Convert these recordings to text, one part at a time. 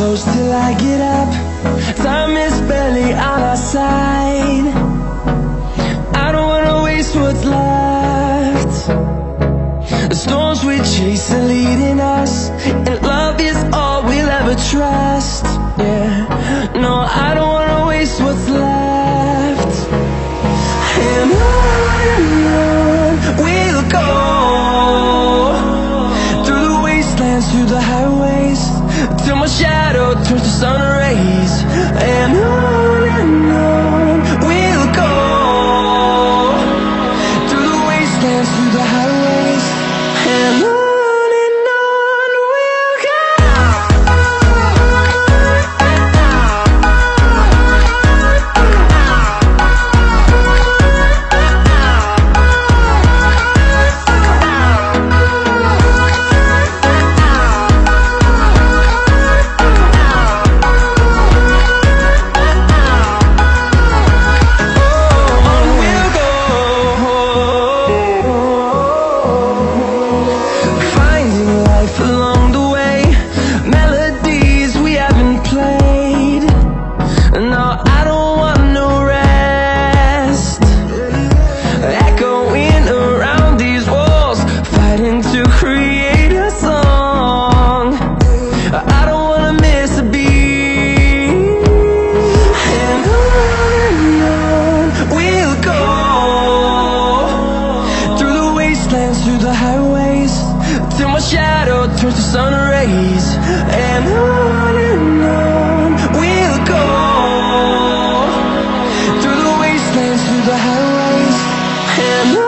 close till I get up. Time is barely on our side. I don't wanna waste what's left. The storms we chase are leading us, and love is all we'll ever trust. Yeah, no, I don't wanna waste what's left. And on we'll go, through the wastelands, through the highways, till my shadow turns to sun rays. And on we'll go, through the wastelands, through the highways, and on we'll go. Along the way, melodies we haven't played. No, I don't want no rest. Echoing around these walls, fighting to create a song. I don't wanna miss a beat. And on we'll go, through the wastelands, through the highways, till my shadow turns to sun rays. And on we'll go, through the wastelands, through the highways, and on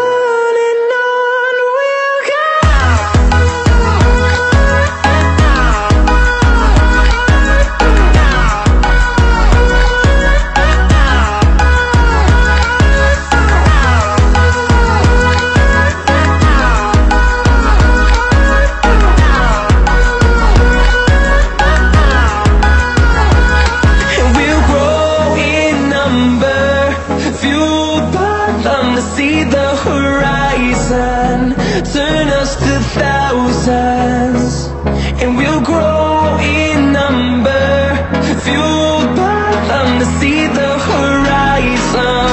we'll go. Fueled by them to see the horizon, turn us to thousands, and we'll grow in number. Fueled by them to see the horizon.